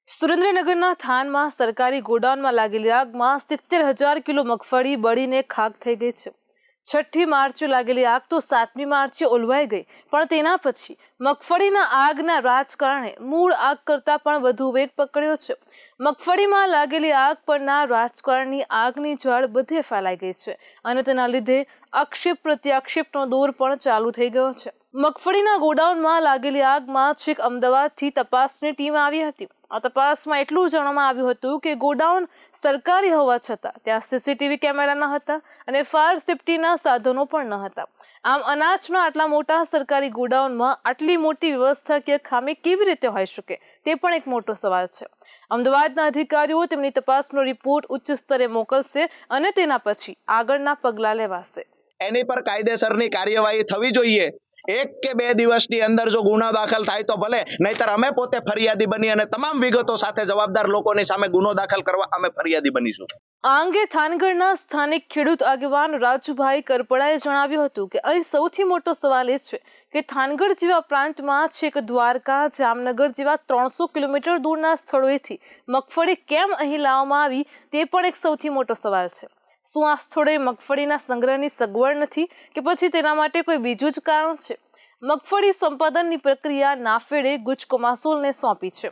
સુરેન્દ્રનગરના થાનમાં સરકારી ગોડાઉનમાં લાગેલી આગમાં 70,000 કિલો મગફળી બળીને ખાખ થઈ ગઈ છે। 6મી માર્ચે લાગેલી આગ તો 7મી માર્ચે ઓલવાઈ ગઈ, પણ તેના પછી મગફળીના આગના રાજકારણે મૂળ આગ કરતાં પણ વધુ વેગ પકડ્યો છે। મગફળીમાં લાગેલી આગ પરના રાજકારણની આગની જ્વાળ બધે ફેલાઈ ગઈ છે અને તેના લીધે આક્ષેપ પ્રત્યાક્ષેપનો દોર પણ ચાલુ થઈ ગયો છે। મગફળીના ગોડાઉનમાં લાગેલી આગમાં છેક અમદાવાદથી તપાસની ટીમ આવી હતી। આ તપાસમાં એટલું જાણવામાં આવ્યું હતું કે ગોડાઉન સરકારી હોવા છતાં ત્યાં સીસીટીવી કેમેરા ન હતા અને ફાયર સેફટીના સાધનો પણ ન હતા। આમ અનાજના આટલા મોટા સરકારી ગોડાઉનમાં આટલી મોટી વ્યવસ્થાકીય ખામી કેવી રીતે હોઈ શકે તે પણ એક મોટો સવાલ છે। અમદાવાદના અધિકારીઓ તેમની તપાસનો રિપોર્ટ ઉચ્ચ સ્તરે મોકલશે અને તેના પછી આગળના પગલાં લેવાશે। એની પર કાયદેસરની કાર્યવાહી થવી જોઈએ। 1 કે 2 દિવસની અંદર જો ગુનો દાખલ થાય તો ભલે, નહીતર અમે પોતે ફરિયાદી બની અને તમામ વિગતો સાથે જવાબદાર લોકોની સામે ગુનો દાખલ કરવા અમે ફરિયાદી બનીશું। આ અંગે થાનગઢના સ્થાનિક ખેડૂત આગેવાન રાજુભાઈ કરપડાએ જણાવ્યું હતું કે અહીં સૌથી મોટો સવાલ એ છે કે થાનગઢ જેવા પ્રાંતમાં છેક દ્વારકા, જામનગર જેવા 300 કિલોમીટર દૂરના સ્થળોએથી મગફળી કેમ અહીં લાવવામાં આવી તે પણ એક સૌથી મોટો સવાલ છે। શું આ સ્થળોએ મગફળીના સંગ્રહની સગવડ નથી કે પછી તેના માટે કોઈ બીજું જ કારણ છે? મગફળી સંપાદનની પ્રક્રિયા નાફેડે ગુજકોમાસોલને સોંપી છે।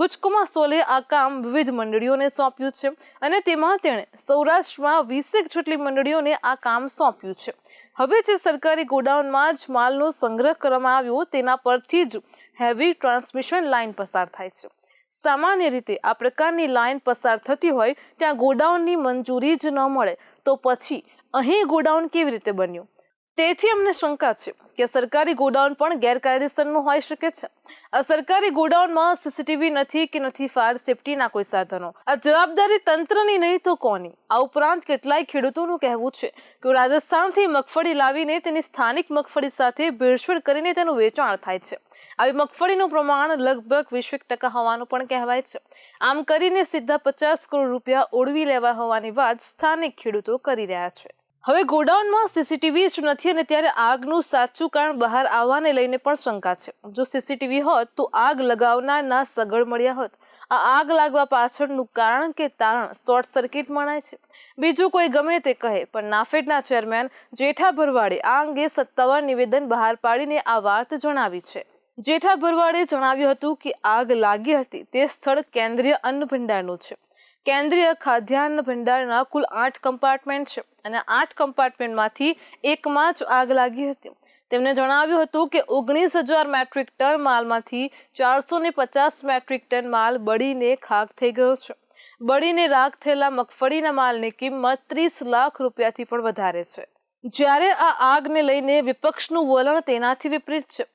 ગુજકોમાસોલે આ કામ વિવિધ મંડળીઓને સોંપ્યું છે અને તેમાં તેણે સૌરાષ્ટ્રમાં 20 જેટલી મંડળીઓને આ કામ સોંપ્યું છે। હવે જે સરકારી ગોડાઉનમાં જ માલનો સંગ્રહ કરવામાં આવ્યો તેના પરથી જ હેવી ટ્રાન્સમિશન લાઇન પસાર થાય છે। સામાન્ય રીતે આ પ્રકારની લાઇન પસાર થતી હોય ત્યાં ગોડાઉનની મંજૂરી જ ન મળે તો પછી અહીં ગોડાઉન કેવી રીતે બન્યું? તેથી અમને શંકા છે કે સરકારી ગોડાઉન પણ ગેરકાયદેસરનું હોઈ શકે છે। આ સરકારી ગોડાઉનમાં સીસીટીવી નથી કે નથી ફાયર સેફટીના કોઈ સાધનો। આ જવાબદારી તંત્રની નહીં તો કોની? આ ઉપરાંત કેટલાય ખેડૂતોનું કહેવું છે કે રાજસ્થાનથી મગફળી લાવીને તેની સ્થાનિક મગફળી સાથે ભેળસેળ કરીને તેનું વેચાણ થાય છે। આવી મગફળીનું પ્રમાણ લગભગ 20% હોવાનું પણ કહેવાય છે। આમ કરીને સીધા 50 કરોડ રૂપિયા ઓળવી લેવા હોવાની વાત સ્થાનિક ખેડૂતો કરી રહ્યા છે। હવે ગોડાઉનમાં સીસીટીવી જ નથી અને ત્યારે આગનું સાચું કારણ બહાર આવવાને લઈને પણ શંકા છે। જો સીસીટીવી હોત તો આગ લગાવનારના સગળ મળ્યા હોત। આ આગ લાગવા પાછળનું કારણ કે તારણ શોર્ટ સર્કિટ મનાય છે। બીજું કોઈ ગમે તે કહે, પણ નાફેડના ચેરમેન જેઠા ભરવાડે આ અંગે સત્તાવાર નિવેદન બહાર પાડીને આ વાત જણાવી છે। જેઠા ભરવાડે જણાવ્યું હતું કે આગ લાગી હતી તે સ્થળ કેન્દ્રીય અન્ન ભંડારનું છે। કેન્દ્રીય ખાદ્યાન્ન ભંડારના કુલ 8 કમ્પાર્ટમેન્ટ છે અને 8 કમ્પાર્ટમેન્ટમાંથી એકમાં જ આગ લાગી હતી। તેમણે જણાવ્યું હતું કે 19,000 મેટ્રિક ટન માલમાંથી 450 મેટ્રિક ટન માલ બળીને ખાખ થઈ ગયો છે। બળીને રાખ થયેલા મગફળીના માલની કિંમત 30 લાખ રૂપિયાથી પણ વધારે છે। જ્યારે આ આગને લઈને વિપક્ષનું વલણ તેનાથી વિપરીત છે।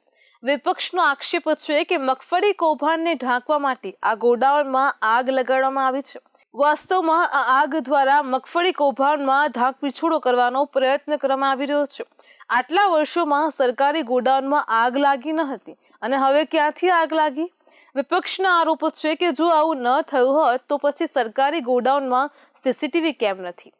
વિપક્ષનો આક્ષેપ છે કે મગફળી કૌભાંડને ઢાંકવા માટે આ ગોડાઉનમાં આગ લગાડવામાં આવી છે। વાસ્તવમાં આ આગ દ્વારા મગફળી કૌભાંડમાં ઢાંક પીછોડો કરવાનો પ્રયત્ન કરવામાં આવી રહ્યો છે। આટલા વર્ષોમાં સરકારી ગોડાઉનમાં આગ લાગી ન હતી અને હવે ક્યાંથી આગ લાગી? વિપક્ષના આરોપ છે કે જો આવું ન થયું હોત તો પછી સરકારી ગોડાઉનમાં સીસીટીવી કેમ નથી?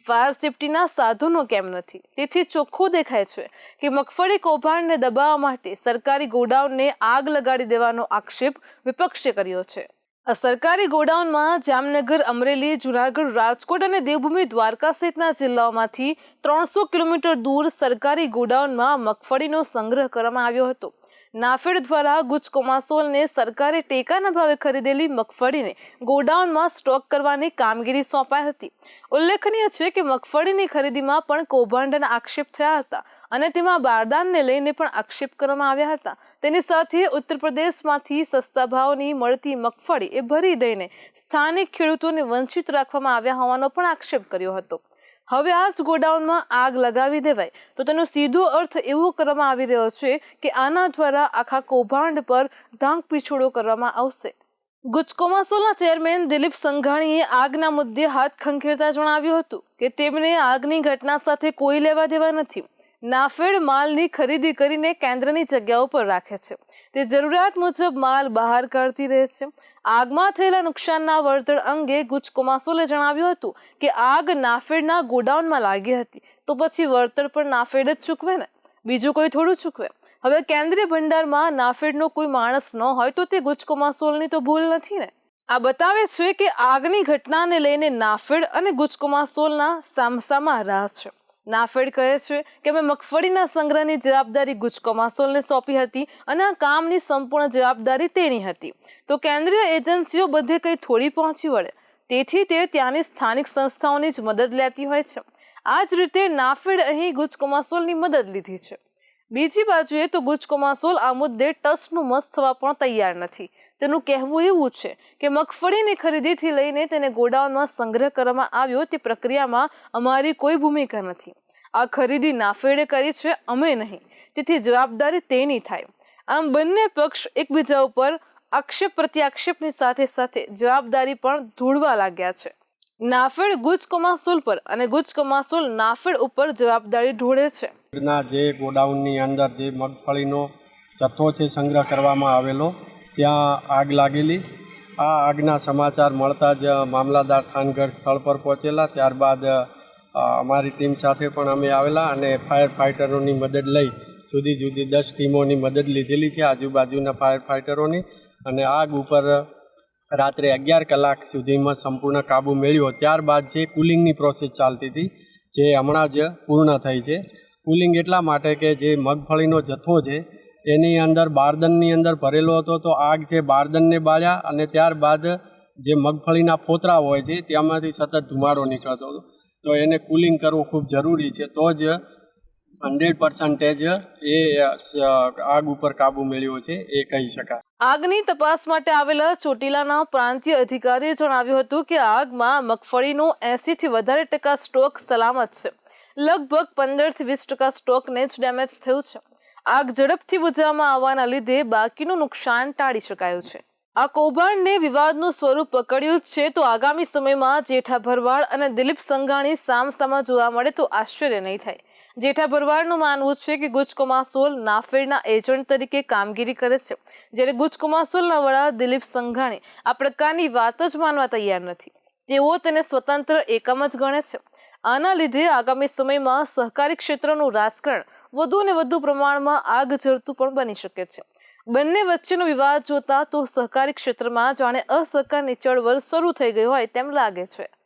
ફાયર સેફટીના સાધનો કેમ નથી? તેથી ચોખ્ખું દેખાય છે કે મગફળી કૌભાંડને દબાવવા માટે સરકારી ગોડાઉનને આગ લગાડી દેવાનો આક્ષેપ વિપક્ષે કર્યો છે। આ સરકારી ગોડાઉનમાં જામનગર, અમરેલી, જુનાગઢ, રાજકોટ અને દેવભૂમિ દ્વારકા સહિતના જિલ્લાઓમાંથી 300 કિલોમીટર દૂર સરકારી ગોડાઉનમાં મગફળીનો સંગ્રહ કરવામાં આવ્યો હતો। નાફેડ દ્વારા ગુજકોમાસોલને સરકારે ટેકાના ભાવે ખરીદેલી મગફળીને ગોડાઉનમાં સ્ટોક કરવાની કામગીરી સોંપાઈ હતી। ઉલ્લેખનીય છે કે મગફળીની ખરીદીમાં પણ કૌભાંડના આક્ષેપ થયા હતા અને તેમાં બારદાનને લઈને પણ આક્ષેપ કરવામાં આવ્યા હતા। તેની સાથે ઉત્તર પ્રદેશમાંથી સસ્તા ભાવની મળતી મગફળી એ ભરી દઈને સ્થાનિક ખેડૂતોને વંચિત રાખવામાં આવ્યા હોવાનો પણ આક્ષેપ કર્યો હતો। હવે આ જ ગોડાઉનમાં આગ લગાવી દેવાય તો તેનો સીધો અર્થ એવો કરવામાં આવી રહ્યો છે કે આના દ્વારા આખા કૌભાંડ પર ઢાંક પીછોડો કરવામાં આવશે। ગુજકોમાસોલના ચેરમેન દિલીપ સંઘાણીએ આગના મુદ્દે હાથ ખંખેરતા જણાવ્યું હતું કે તેમને આગની ઘટના સાથે કોઈ લેવા દેવા નથી। નાફેડ માલની ખરીદી કરીને કેન્દ્રની જગ્યાઓ પર રાખે છે। તે જરૂરિયાત મુજબ માલ બહાર કાઢતી રહે છે। આગમાં થયેલા નુકસાનના વળતર અંગે ગુજકોમાસોલે જણાવ્યું હતું કે આગ નાફેડના ગોડાઉનમાં લાગી હતી તો પછી વળતર પણ નાફેડ જ ચૂકવે ને, બીજું કોઈ થોડું ચૂકવે। હવે કેન્દ્રીય ભંડારમાં નાફેડનો કોઈ માણસ ન હોય તો તે ગુજકોમાસોલની તો ભૂલ નથી ને। આ બતાવે છે કે આગની ઘટનાને લઈને નાફેડ અને ગુજકોમાસોલના સામસામા રાહ છે. નાફેડ કહે છે કે અમે મગફળીના સંગ્રહની જવાબદારી ગુજકોમાસોલને સોંપી હતી અને આ કામની સંપૂર્ણ જવાબદારી તેની હતી. તો કેન્દ્રીય એજન્સીઓ બધે કંઈ થોડી પહોંચી વળે, તેથી તે ત્યાંની સ્થાનિક સંસ્થાઓની જ મદદ લેતી હોય છે. આ જ રીતે નાફેડ અહીં ગુજકોમાસોલની મદદ લીધી છે. બીજી બાજુએ તો ગુજકોમાસોલ આ મુદ્દે ટસનું મસ થવા પણ તૈયાર નથી. તેનું કહેવું એવું છે કે મગફળીની ખરીદીથી લઈને તેને ગોડાઉનમાં સંગ્રહ કરવામાં આવ્યો તે પ્રક્રિયામાં અમારી કોઈ ભૂમિકા નથી. આ ખરીદી નાફેડે કરી છે, અમે નહીં, તેથી જવાબદારી તેની થાય. આમ બંને પક્ષ એકબીજા ઉપર આક્ષેપ પ્રત્યાક્ષેપની સાથે સાથે જવાબદારી પણ ધૂળવા લાગ્યા છે. નાફેડ ગુજકોમાસોલ પર અને ગુજકોમાસોલ નાફેડ ઉપર જવાબદારી ઢોળે છે. જે ગોડાઉનની અંદર જે મગફળીનો જથ્થો છે સંગ્રહ કરવામાં આવેલો, ત્યાં આગ લાગેલી. આ આગના સમાચાર મળતા જ મામલાદાર થાનગઢ સ્થળ પર પહોંચેલા. ત્યારબાદ અમારી ટીમ સાથે પણ અમે આવેલા અને ફાયર ફાઇટરોની મદદ લઈ જુદી જુદી 10 ટીમોની મદદ લીધેલી છે આજુબાજુના ફાયર ફાઇટરોની, અને આગ ઉપર રાત્રે 11 કલાક સુધીમાં સંપૂર્ણ કાબૂ મેળવ્યો. ત્યારબાદ જે કુલિંગની પ્રોસેસ ચાલતી હતી જે હમણાં જ પૂર્ણ થઈ છે. કુલિંગ એટલા માટે કે જે મગફળીનો જથ્થો છે એની અંદર બારદનની અંદર ભરેલો હતો, તો આગ છે બારદનને બાળ્યા અને ત્યારબાદ જે મગફળીના ફોતરા હોય છે ત્યાંમાંથી સતત ધુમાડો નીકળતો હતો. તો એને કુલિંગ કરવું ખૂબ જરૂરી છે, તો જ 100% એ આગ ઉપર કાબૂ મેળવ્યો છે એ કહી શકાય. આગની તપાસ માટે આવેલા ચોટીલાના પ્રાંતીય અધિકારીએ જણાવ્યું હતું કે આગમાં મગફળીનો 80% થી વધારે સ્ટોક સલામત છે. લગભગ 15 થી 20% સ્ટોકને જ ડેમેજ થયું છે. આગ ઝડપથી બુઝાવવામાં આવવાના લીધે બાકીનું નુકસાન ટાળી શકાયું છે. આ કૌભાંડને વિવાદનું સ્વરૂપ પકડ્યું છે, તો આગામી સમયમાં જેઠા ભરવાડ અને દિલીપ સંઘાણી સામસામા જોવા મળે તો આશ્ચર્ય નહીં થાય. જેઠા ભરવાડનું માનવું છે કે ગુજકોમાસોલ નાફેડના એજન્ટ તરીકે કામગીરી કરે છે, જ્યારે ગુજકોમાસોલના વડા દિલીપ સંઘાણી આ પ્રકારની વાત જ માનવા તૈયાર નથી. તેઓ તેને સ્વતંત્ર એકમ જ ગણે છે. આના લીધે આગામી સમયમાં સહકારી ક્ષેત્રનું રાજકારણ વધુ ને વધુ પ્રમાણમાં આગ ઝરતું પણ બની શકે છે. બંને વચ્ચેનો વિવાદ જોતા તો સહકારી ક્ષેત્રમાં જાણે અસહકારની ચળવળ શરૂ થઈ ગઈ હોય તેમ લાગે છે.